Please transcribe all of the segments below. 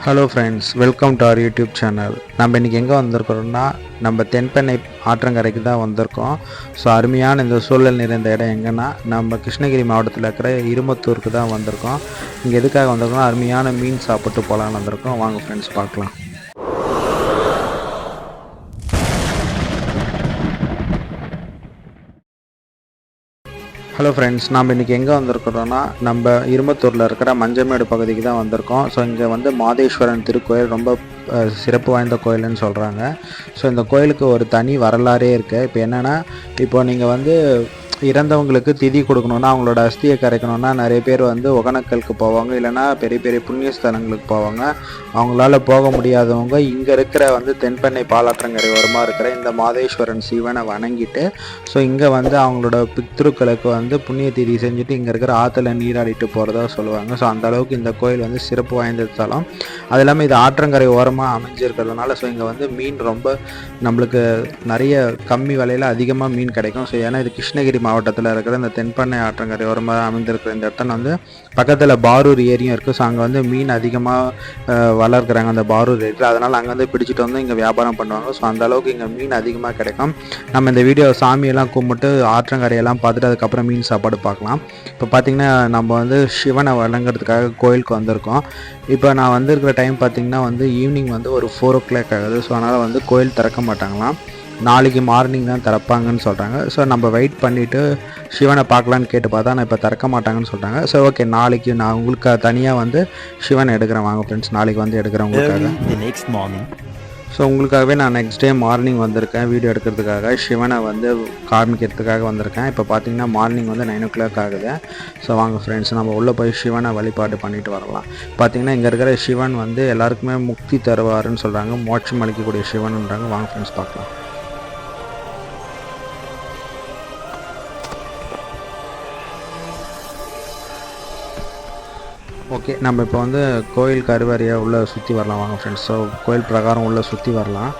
Hello friends, welcome to our YouTube channel. நம்ம இன்றைக்கி எங்கே வந்திருக்கிறோம்னா, நம்ம தென்பெண்ணை ஆற்றங்கரைக்கு தான் வந்திருக்கோம். ஸோ அருமையான இந்த சூழல் நிறைந்த இடம் எங்கன்னா, நம்ம கிருஷ்ணகிரி மாவட்டத்தில் இருக்கிற இருமத்தூருக்கு தான் வந்திருக்கோம். இங்கே எதுக்காக வந்திருக்கோம், அருமையான மீன் சாப்பிட்டு போகலான்னு வந்திருக்கோம். வாங்க ஃப்ரெண்ட்ஸ் பார்க்கலாம். ஹலோ ஃப்ரெண்ட்ஸ், நம்ம இன்றைக்கி எங்கே வந்திருக்கிறோன்னா, நம்ம இருமத்தூரில் இருக்கிற மஞ்சமேடு பகுதிக்கு தான் வந்திருக்கோம். ஸோ இங்கே வந்து மாதேஸ்வரன் திருக்கோயில் ரொம்ப சிறப்பு வாய்ந்த கோயில்னு சொல்கிறாங்க. ஸோ இந்த கோயிலுக்கு ஒரு தனி வரலாறே இருக்குது. இப்போ என்னென்னா, இப்போ நீங்கள் வந்து இறந்தவங்களுக்கு திதி கொடுக்கணுன்னா, அவங்களோட அஸ்தியை கரைக்கணுன்னா நிறைய பேர் வந்து ஒகேனக்கலுக்கு போவாங்க, இல்லைனா பெரிய பெரிய புண்ணிய ஸ்தலங்களுக்கு போவாங்க. அவங்களால போக முடியாதவங்க இங்கே இருக்கிற வந்து தென்பெண்ணை பாலாற்றங்கரை ஓரமாக இருக்கிற இந்த மாதேஸ்வரன் சிவனை வணங்கிட்டு, ஸோ இங்கே வந்து அவங்களோட பித்ருக்களுக்கு வந்து புண்ணிய திதி செஞ்சுட்டு இங்கே இருக்கிற ஆற்றுல நீராடிட்டு போகிறதா சொல்லுவாங்க. ஸோ அந்த அளவுக்கு இந்த கோயில் வந்து சிறப்பு வாய்ந்த தலம். அது இல்லாமல் இது ஆற்றங்கரை ஓரமாக அமைஞ்சிருக்கிறதுனால ஸோ இங்கே வந்து மீன் ரொம்ப நம்மளுக்கு நிறைய கம்மி விலையில் அதிகமாக மீன் கிடைக்கும். ஸோ ஏன்னா இது கிருஷ்ணகிரி மாவட்டத்தில் இருக்கிற இந்த தென்பெண்ணை ஆற்றங்கரை ஓரமாக அமைந்திருக்கிற இந்த இடத்துல வந்து பக்கத்தில் பாரூர் ஏரியும் இருக்குது. ஸோ அங்கே வந்து மீன் அதிகமாக வளர்க்குறாங்க அந்த பாரூர் ஏரியில். அதனால் அங்கே வந்து பிடிச்சிட்டு வந்து இங்கே வியாபாரம் பண்ணுவாங்க. ஸோ அந்த அளவுக்கு இங்கே மீன் அதிகமாக கிடைக்கும். நம்ம இந்த வீடியோ சாமியெல்லாம் கும்பிட்டு ஆற்றங்கரையெல்லாம் பார்த்துட்டு அதுக்கப்புறம் மீன் சாப்பாடு பார்க்கலாம். இப்போ பார்த்திங்கன்னா நம்ம வந்து சிவனை வணங்குறதுக்காக கோயிலுக்கு வந்திருக்கோம். இப்போ நான் வந்திருக்கிற டைம் பார்த்திங்கன்னா வந்து ஈவினிங் வந்து ஒரு 4 o'clock ஆகுது. ஸோ அதனால் வந்து கோயில் திறக்க மாட்டாங்களாம், நாளைக்கு மார்னிங் தான் திறப்பாங்கன்னு சொல்கிறாங்க. ஸோ நம்ம வெயிட் பண்ணிவிட்டு சிவனை பார்க்கலான்னு கேட்டு பார்த்தா நான் இப்போ திறக்க மாட்டாங்கன்னு சொல்கிறாங்க. ஸோ ஓகே, நாளைக்கு நான் உங்களுக்கு தனியாக வந்து சிவனை எடுக்கிறேன். வாங்க ஃப்ரெண்ட்ஸ், நாளைக்கு வந்து எடுக்கிறேன் உங்களுக்காக. ஸோ உங்களுக்காகவே நான் நெக்ஸ்ட் டே மார்னிங் வந்திருக்கேன் வீடியோ எடுக்கிறதுக்காக, சிவனை வந்து காமிக்கிறதுக்காக வந்திருக்கேன். இப்போ பார்த்தீங்கன்னா மார்னிங் வந்து 9 o'clock ஆகுது. ஸோ வாங்க ஃப்ரெண்ட்ஸ், நம்ம உள்ளே போய் சிவனை வழிபாடு பண்ணிட்டு வரலாம். பார்த்தீங்கன்னா இங்கே இருக்கிற சிவன் வந்து எல்லாருக்குமே முக்தி தருவாருன்னு சொல்கிறாங்க, மோட்சம் அளிக்கக்கூடிய சிவன்ன்றாங்க. வாங்க ஃப்ரெண்ட்ஸ் பார்க்கலாம். ஓகே, நம்ம இப்போ வந்து கோயில் கருவறையை உள்ளே சுற்றி வரலாம். வாங்க ஃப்ரெண்ட்ஸ். ஸோ கோயில் பிரகாரம் உள்ளே சுற்றி வரலாம்.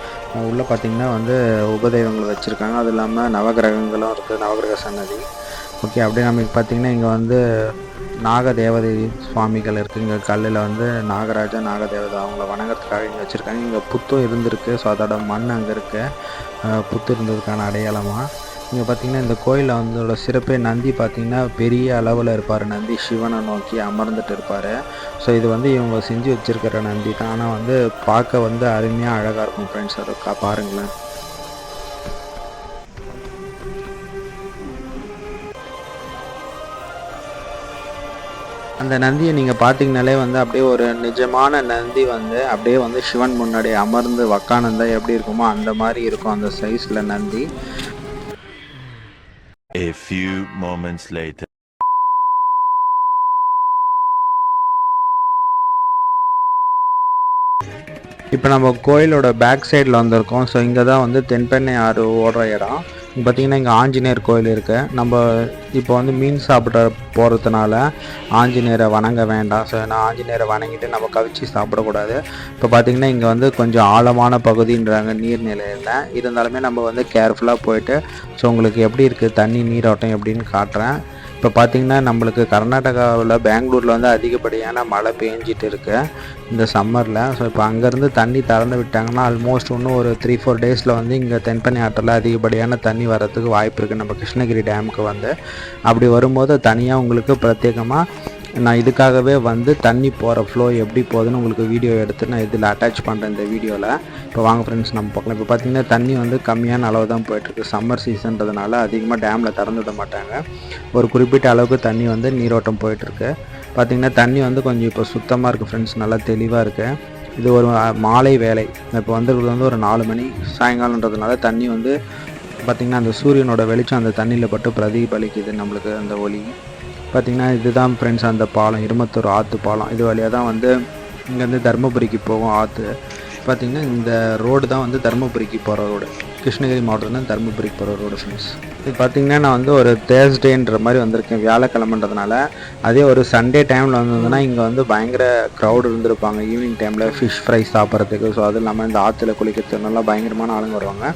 உள்ளே பார்த்திங்கன்னா வந்து உபதெய்வங்கள் வச்சுருக்காங்க, அது இல்லாமல் நவகிரகங்களும் இருக்குது, நவகிரக சன்னதி. ஓகே, அப்படியே நமக்கு பார்த்திங்கன்னா இங்கே வந்து நாகதேவதை சுவாமிகள் இருக்குது. இங்கே கல்லில் வந்து நாகராஜா நாகதேவதை அவங்கள வணங்குறதுக்காக இங்கே வச்சுருக்காங்க. இங்கே புத்தும் இருந்திருக்கு. ஸோ அதோட மண் அங்கே இருக்குது, புத்து இருந்ததுக்கான அடையாளமாக. இங்கே பார்த்திங்கன்னா இந்த கோயிலில் வந்து சிறப்பே நந்தி பார்த்திங்கன்னா பெரிய அளவில் இருப்பார். நந்தி சிவனை நோக்கி அமர்ந்துட்டு இருப்பார். ஸோ இது வந்து இவங்க செஞ்சு வச்சுருக்கிற நந்தி தான். ஆனால் வந்து பார்க்க வந்து அருமையாக அழகாக இருக்கும் ஃப்ரெண்ட்ஸ். அதை பாருங்களேன். அந்த நந்தியை நீங்கள் பார்த்தீங்கனாலே வந்து அப்படியே ஒரு நிஜமான நந்தி வந்து அப்படியே வந்து சிவன் முன்னாடி அமர்ந்து உக்காந்துருந்தா எப்படி இருக்குமோ அந்த மாதிரி இருக்கும் அந்த சைஸில் Nandi. A few moments later. இப்போ நம்ம கோயிலோட பேக் சைடில் வந்திருக்கோம். ஸோ இங்கே தான் வந்து தென்பெண்ணை ஆறு ஓடுற இடம். பார்த்திங்கன்னா இங்கே ஆஞ்சநேயர் கோயில் இருக்குது. நம்ம இப்போ வந்து மீன் சாப்பிட போகிறதுனால ஆஞ்சநேயரை வணங்க வேண்டாம். ஸோ நான் ஆஞ்சநேயரை வணங்கிட்டு நம்ம கவிச்சு சாப்பிடக்கூடாது. இப்போ பார்த்திங்கன்னா இங்கே வந்து கொஞ்சம் ஆழமான பகுதின்றாங்க நீர்நிலையில். இருந்தாலுமே நம்ம வந்து கேர்ஃபுல்லாக போயிட்டு ஸோ உங்களுக்கு எப்படி இருக்குது தண்ணி நீரோட்டம் எப்படின்னு காட்டுறேன். இப்போ பார்த்திங்கன்னா நம்மளுக்கு கர்நாடகாவில் பெங்களூரில் வந்து அதிகப்படியான மழை பெஞ்சிட்டு இருக்கு இந்த சம்மரில். ஸோ இப்போ அங்கேருந்து தண்ணி திறந்து விட்டாங்கன்னா ஆல்மோஸ்ட் இன்னும் ஒரு 3-4 டேஸில் வந்து இங்கே தென்பெண்ணை ஆற்றில் அதிகப்படியான தண்ணி வரத்துக்கு வாய்ப்பு இருக்குது நம்ம கிருஷ்ணகிரி டேமுக்கு வந்து. அப்படி வரும்போது தனியாக உங்களுக்கு பிரத்யேகமாக நான் இதுக்காகவே வந்து தண்ணி போகிற ஃப்ளோ எப்படி போகுதுன்னு உங்களுக்கு வீடியோ எடுத்து நான் இதில் அட்டாச் பண்ணுறேன் இந்த வீடியோவில். இப்போ வாங்க ஃப்ரெண்ட்ஸ் நம்ம பார்க்கலாம். இப்போ பார்த்திங்கன்னா தண்ணி வந்து கம்மியான அளவு தான் போயிட்டுருக்கு. சம்மர் சீசன்றதுனால அதிகமாக டேமில் திறந்து விட மாட்டாங்க. ஒரு குறிப்பிட்ட அளவுக்கு தண்ணி வந்து நீரோட்டம் போயிட்டுருக்கு. பார்த்திங்கன்னா தண்ணி வந்து கொஞ்சம் இப்போ சுத்தமாக இருக்குது ஃப்ரெண்ட்ஸ், நல்லா தெளிவாக இருக்குது. இது ஒரு மாலை வேலை. இப்போ வந்துருக்கிறது வந்து ஒரு 4 மணி சாயங்காலன்றதுனால தண்ணி வந்து பார்த்திங்கன்னா அந்த சூரியனோட வெளிச்சம் அந்த தண்ணியில் பட்டு பிரதிபலிக்குது நம்மளுக்கு அந்த ஒளி. பார்த்திங்கன்னா இதுதான் ஃப்ரெண்ட்ஸ் அந்த பாலம், இருமத்தூர் ஆற்று பாலம். இது வழியாக தான் வந்து இங்கேருந்து தருமபுரிக்கு போகும் ஆற்று. பார்த்திங்கன்னா இந்த ரோடு தான் வந்து தருமபுரிக்கு போகிற ரோடு, கிருஷ்ணகிரி மாவட்டத்தில் தருமபுரிக்கு போகிற ரோடு ஃப்ரெண்ட்ஸ். இது பார்த்திங்கன்னா நான் வந்து ஒரு தேர்ஸ்டேன்ற மாதிரி வந்திருக்கேன், வியாழக்கிழமைன்றதுனால. அதே ஒரு சண்டே டைமில் வந்ததுன்னா இங்கே வந்து பயங்கர க்ரௌடு இருந்திருப்பாங்க ஈவினிங் டைமில் ஃபிஷ் ஃப்ரை சாப்பிட்றதுக்கு. ஸோ அது இல்லாமல் இந்த ஆற்றுல குளிக்கிறதுனால பயங்கரமான ஆளுங்க வருவாங்க.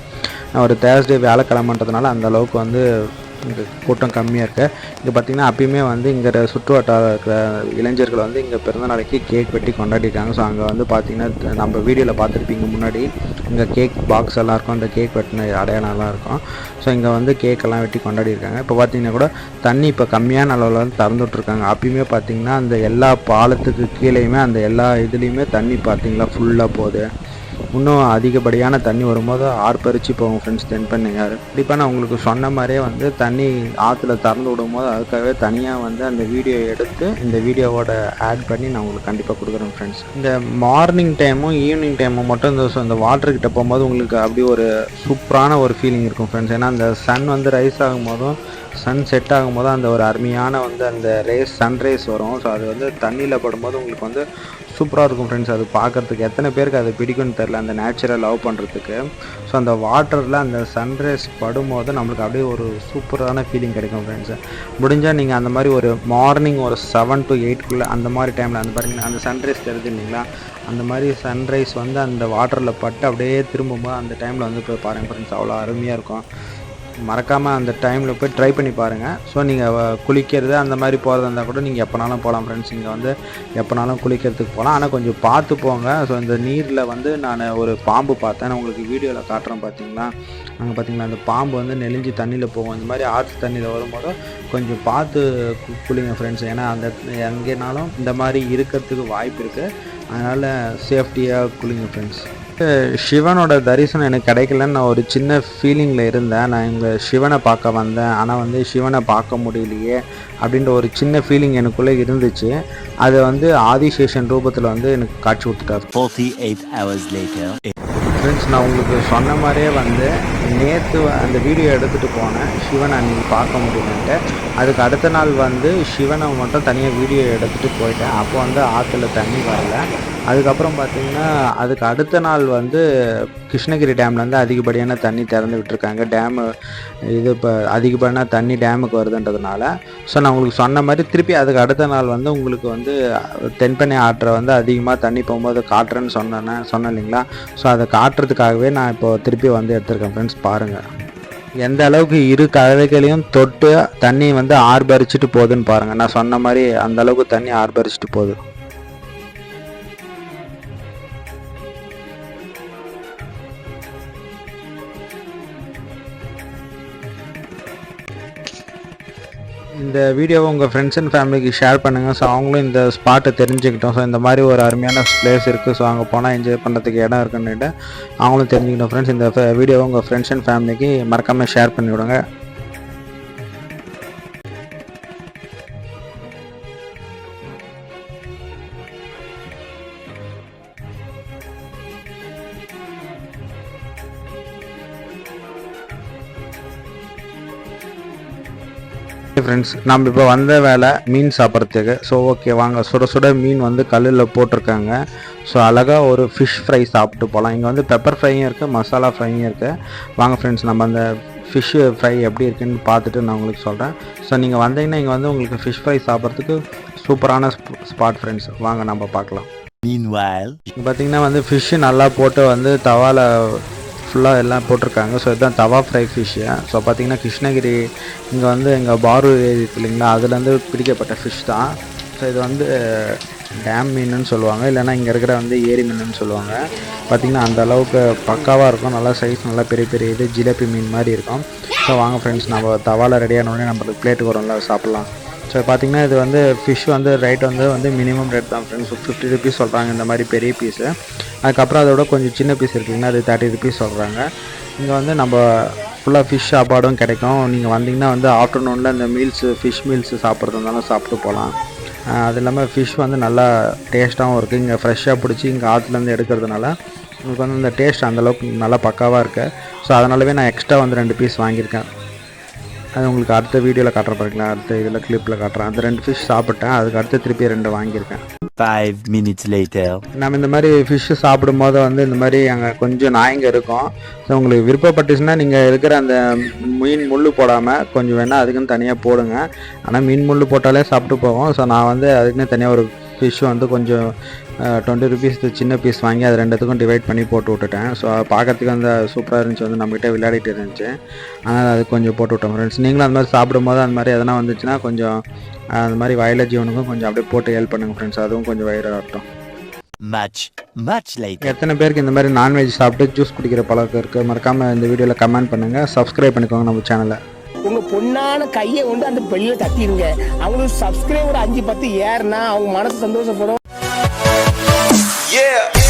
நான் ஒரு தேர்ஸ்டே வியாழக்கிழமைன்றதுனால அந்தளவுக்கு வந்து இங்கே கூட்டம் கம்மியாக இருக்குது. இங்கே பார்த்திங்கன்னா அப்பயுமே வந்து இங்கே சுற்று வட்டார இருக்கிற இளைஞர்கள் வந்து இங்கே பிறந்த நாளைக்கு கேக் வெட்டி கொண்டாடிருக்காங்க. ஸோ அங்கே வந்து பார்த்திங்கன்னா நம்ம வீடியோவில் பார்த்துருப்பீங்க முன்னாடி இங்கே கேக் பாக்ஸ் எல்லாம் இருக்கும், அந்த கேக் வெட்டின அடையாளம்லாம் இருக்கும். ஸோ இங்கே வந்து கேக்கெல்லாம் வெட்டி கொண்டாடிருக்காங்க. இப்போ பார்த்திங்கன்னா கூட தண்ணி இப்போ கம்மியான அளவில் வந்து திறந்து விட்ருக்காங்க. அப்பயுமே பார்த்திங்கன்னா அந்த எல்லா பாலத்துக்கு கீழேயுமே அந்த எல்லா இதுலேயுமே தண்ணி பார்த்திங்களா ஃபுல்லாக போகுது. இன்னும் அதிகப்படியான தண்ணி வரும்போது ஆர்ப்பரிச்சு போகும் ஃப்ரெண்ட்ஸ் தென்பண்ணையாறு. கண்டிப்பாக நான் உங்களுக்கு சொன்ன மாதிரியே வந்து தண்ணி ஆற்றுல திறந்து விடும்போது அதுக்காகவே தனியாக வந்து அந்த வீடியோ எடுத்து இந்த வீடியோவோட ஆட் பண்ணி நான் உங்களுக்கு கண்டிப்பாக கொடுக்குறேன் ஃப்ரெண்ட்ஸ். இந்த மார்னிங் டைமும் ஈவினிங் டைமும் மட்டும் இந்த வாட்டர்கிட்ட போகும்போது உங்களுக்கு அப்படி ஒரு சூப்பரான ஒரு ஃபீலிங் இருக்கும் ஃப்ரெண்ட்ஸ். ஏன்னா அந்த சன் வந்து ரைஸ் ஆகும்போதும் சன் செட் ஆகும்போது அந்த ஒரு அருமையான வந்து அந்த சன்ரைஸ் வரும். ஸோ அது வந்து தண்ணியில் படும்போது உங்களுக்கு வந்து சூப்பராக இருக்கும் ஃப்ரெண்ட்ஸ். அது பார்க்குறதுக்கு எத்தனை பேருக்கு அது பிடிக்கும்னு தெரில, அந்த நேச்சுரை லவ் பண்ணுறதுக்கு. ஸோ அந்த வாட்டரில் அந்த சன்ரைஸ் படும்போது நம்மளுக்கு அப்படியே ஒரு சூப்பரான ஃபீலிங் கிடைக்கும் ஃப்ரெண்ட்ஸு. முடிஞ்சால் நீங்கள் அந்த மாதிரி ஒரு மார்னிங் ஒரு 7 to 8 அந்த மாதிரி டைமில் அந்த பாருங்க அந்த சன்ரைஸ் தெரியுது இல்லைங்களா, அந்த மாதிரி சன்ரைஸ் வந்து அந்த வாட்டரில் பட்டு அப்படியே திரும்பும்போது அந்த டைமில் வந்து போய் பாருங்கள் ஃப்ரெண்ட்ஸ், அவ்வளோ அருமையாக இருக்கும். மறக்காமல் அந்த டைமில் போய் ட்ரை பண்ணி பாருங்கள். ஸோ நீங்கள் குளிக்கிறது அந்த மாதிரி போகிறதா இருந்தால் கூட நீங்கள் எப்போனாலும் போகலாம் ஃப்ரெண்ட்ஸ். இங்கே வந்து எப்போனாலும் குளிக்கிறதுக்கு போகலாம், ஆனால் கொஞ்சம் பார்த்து போங்க. ஸோ இந்த நீரில் வந்து நான் ஒரு பாம்பு பார்த்தேன், நான் உங்களுக்கு வீடியோவில் காட்டுறேன் பார்த்தீங்களா. அங்கே பார்த்தீங்களா அந்த பாம்பு வந்து நெளிஞ்சு தண்ணியில் போகும். இந்த மாதிரி ஆற்று தண்ணியில் வரும்போது கொஞ்சம் பார்த்து குளிங்க ஃப்ரெண்ட்ஸ். ஏன்னா அந்த எங்கேனாலும் இந்த மாதிரி இருக்கிறதுக்கு வாய்ப்பு இருக்குது, அதனால் சேஃப்டியாக குளிங்க ஃப்ரெண்ட்ஸ். சிவனோட தரிசனம் எனக்கு கிடைக்கலன்னு நான் ஒரு சின்ன ஃபீலிங்கில் இருந்தேன். நான் இங்கே சிவனை பார்க்க வந்தேன், ஆனால் வந்து சிவனை பார்க்க முடியலையே அப்படின்ற ஒரு சின்ன ஃபீலிங் எனக்குள்ளே இருந்துச்சு. அதை வந்து ஆதிசேஷன் ரூபத்தில் வந்து எனக்கு காட்சி கொடுத்துட்டார். 48 hours later. ஃப்ரெண்ட்ஸ், நான் உங்களுக்கு சொன்ன மாதிரியே வந்து நேற்று அந்த வீடியோ எடுத்துகிட்டு போனேன் சிவனை அன்றைக்கி பார்க்க முடியலன்ட்டு. அதுக்கு அடுத்த நாள் வந்து சிவனை மட்டும் தனியாக வீடியோ எடுத்துகிட்டு போயிட்டேன். அப்போ வந்து ஆற்றுல தண்ணி வரல. அதுக்கப்புறம் பார்த்திங்கன்னா அதுக்கு அடுத்த நாள் வந்து கிருஷ்ணகிரி டேம்லேருந்து அதிகப்படியான தண்ணி திறந்து விட்டுருக்காங்க. டேமு இது இப்போ அதிகப்படியான தண்ணி டேமுக்கு வருதுன்றதுனால. ஸோ நான் உங்களுக்கு சொன்ன மாதிரி திருப்பி அதுக்கு அடுத்த நாள் வந்து உங்களுக்கு வந்து தென்பெண்ணை ஆற்றை வந்து அதிகமாக தண்ணி போகும்போது காட்டுறேன்னு சொன்னேன் இல்லைங்களா. ஸோ அதை காட்டுறதுக்காகவே நான் இப்போது திருப்பி வந்து எடுத்திருக்கேன் ஃப்ரெண்ட்ஸ். பாருங்கள் எந்த அளவுக்கு இரு கரைகளையும் தொட்டு தண்ணி வந்து ஆர்ப்பரிச்சிட்டு போகுதுன்னு பாருங்கள். நான் சொன்ன மாதிரி அந்த அளவுக்கு தண்ணி ஆர்ப்பரிச்சிட்டு போகுது. இந்த வீடியோவை உங்கள் ஃப்ரெண்ட்ஸ் அண்ட் ஃபேமிலிக்கு ஷேர் பண்ணுங்கள். ஸோ அவங்களும் இந்த ஸ்பாட்டை தெரிஞ்சுக்கிட்டோம். ஸோ இந்த மாதிரி ஒரு அருமையான பிளேஸ் இருக்குது, ஸோ அங்கே போனால் என்ஜாய் பண்ணுறதுக்கு இடம் இருக்குன்னுட்டு அவங்களும் தெரிஞ்சுக்கிட்டோம் ஃப்ரெண்ட்ஸ். இந்த வீடியோவை உங்கள் ஃப்ரெண்ட்ஸ் அண்ட் ஃபேமிலிக்கு மறக்காமல் ஷேர் பண்ணிவிடுங்க. ஃப்ரெண்ட்ஸ், நம்ம இப்போ வந்த வேலை மீன் சாப்பிட்றதுக்கு. ஸோ ஓகே வாங்க, சுட சுட மீன் வந்து கல்லில் போட்டிருக்காங்க. ஸோ அழகாக ஒரு ஃபிஷ் ஃப்ரை சாப்பிட்டு போகலாம். இங்கே வந்து பெப்பர் ஃப்ரையும் இருக்குது, மசாலா ஃப்ரையும் இருக்குது. வாங்க ஃப்ரெண்ட்ஸ், நம்ம அந்த ஃபிஷ் ஃப்ரை எப்படி இருக்குன்னு பார்த்துட்டு நான் உங்களுக்கு சொல்கிறேன். ஸோ நீங்கள் வந்தீங்கன்னா இங்கே வந்து உங்களுக்கு ஃபிஷ் ஃப்ரை சாப்பிட்றதுக்கு சூப்பரான ஸ்பாட் ஃப்ரெண்ட்ஸ். வாங்க நம்ம பார்க்கலாம். Meanwhile, பார்த்திங்கன்னா வந்து ஃபிஷ்ஷு நல்லா போட்டு வந்து தவாவில் ஃபுல்லாக எல்லாம் போட்டிருக்காங்க. ஸோ இதுதான் தவா ஃப்ரை ஃபிஷ்ஷு. ஸோ பார்த்திங்கன்னா கிருஷ்ணகிரி இங்கே வந்து எங்கள் பாரூர் இருக்கு இல்லைங்களா, அதுலேருந்து பிடிக்கப்பட்ட ஃபிஷ் தான். ஸோ இது வந்து டேம் மீனுன்னு சொல்லுவாங்க, இல்லைனா இங்கே இருக்கிற வந்து ஏரி மீனுன்னு சொல்லுவாங்க. பார்த்திங்கன்னா அந்த அளவுக்கு பக்காவாக இருக்கும், நல்லா சைஸ் நல்லா பெரிய பெரிய இது ஜிலேபி மீன் மாதிரி இருக்கும். ஸோ வாங்க ஃப்ரெண்ட்ஸ், நம்ம தவாவில் ரெடியானோடனே நம்மளுக்கு பிளேட்டுக்கு வரும்ல சாப்பிட்லாம். ஸோ பார்த்திங்கன்னா இது வந்து ஃபிஷ் வந்து ரேட் வந்து மினிமம் ரேட் தான் ஃப்ரெண்ட்ஸ். 50 rupees சொல்கிறாங்க இந்த மாதிரி பெரிய பீஸு. அதுக்கப்புறம் அதோட கொஞ்சம் சின்ன பீஸ் இருக்குதுங்கன்னா அது 30 rupees சொல்கிறாங்க. இங்கே வந்து நம்ம ஃபுல்லாக ஃபிஷ் சாப்பாடும் கிடைக்கும். நீங்கள் வந்தீங்கன்னா வந்து ஆஃப்டர்நூனில் இந்த ஃபிஷ் மீல்ஸு சாப்பிட்றதுனாலும் சாப்பிட்டு போகலாம். அது இல்லாமல் ஃபிஷ் வந்து நல்லா டேஸ்ட்டாகவும் இருக்குது. இங்கே ஃப்ரெஷ்ஷாக பிடிச்சி இங்கே ஆற்றுலேருந்து எடுக்கிறதுனால உங்களுக்கு வந்து இந்த டேஸ்ட் அந்தளவுக்கு நல்லா பக்காவாக இருக்குது. ஸோ அதனாலவே நான் எக்ஸ்ட்ரா வந்து 2 பீஸ் வாங்கியிருக்கேன். அது உங்களுக்கு அடுத்த வீடியோவில் காட்டுற பாருங்களா, அடுத்த இதில் கிளிப்பில் காட்டுறேன். அந்த 2 ஃபிஷ் சாப்பிட்டேன், அதுக்கு அடுத்து திருப்பி 2 வாங்கியிருக்கேன். 5 minutes later. நம்ம இந்த மாதிரி ஃபிஷ்ஷு சாப்பிடும்போது வந்து இந்த மாதிரி அங்கே கொஞ்சம் நாய்ங்க இருக்கும். ஸோ உங்களுக்கு விருப்பப்பட்டுச்சுன்னா நீங்கள் இருக்கிற அந்த மீன் முள் போடாமல் கொஞ்சம் வேணால் அதுக்குன்னு தனியாக போடுங்க. ஆனால் மீன் முள் போட்டாலே சாப்பிட்டு போவோம். ஸோ நான் வந்து அதுக்குன்னு தனியாக ஒரு ஃபிஷ் வந்து கொஞ்சம் 20 ருபீஸ் சின்ன பீஸ் வாங்கி அது ரெண்டுத்துக்கும் டிவைட் பண்ணி போட்டு விட்டுட்டேன். ஸோ பார்க்கறதுக்கு அந்த சூப்பராக இருந்துச்சு, வந்து நம்மகிட்ட விளையாடிட்டு இருந்துச்சு. அதனால் அது கொஞ்சம் போட்டு விட்டோம் ஃப்ரெண்ட்ஸ். நீங்களும் அந்த மாதிரி சாப்பிடும்போது அந்த மாதிரி எதனா வந்துச்சுன்னா கொஞ்சம் அந்த மாதிரி வயல ஜீவனுக்கும் கொஞ்சம் அப்படியே போட்டு ஹெல்ப் பண்ணுங்கள் ஃப்ரெண்ட்ஸ், அதுவும் கொஞ்சம் வயிறு ஆகட்டும். Much later. எத்தனை பேருக்கு இந்த மாதிரி நான்வெஜ் சாப்பிட்டு ஜூஸ் குடிக்கிற பழக்கம் இருக்குது? மறக்காமல் இந்த வீடியோவில் கமெண்ட் பண்ணுங்கள், சப்ஸ்கிரைப் பண்ணிக்கோங்க நம்ம சேனலை. உங்க பொண்ணான கையை கொண்டு அந்த பெல்ல தட்டிடுங்க. அவங்களுக்கு சப்ஸ்கிரைபர் 5-10 ஏறுனா அவங்க மனசு சந்தோஷப்படும். Yeah.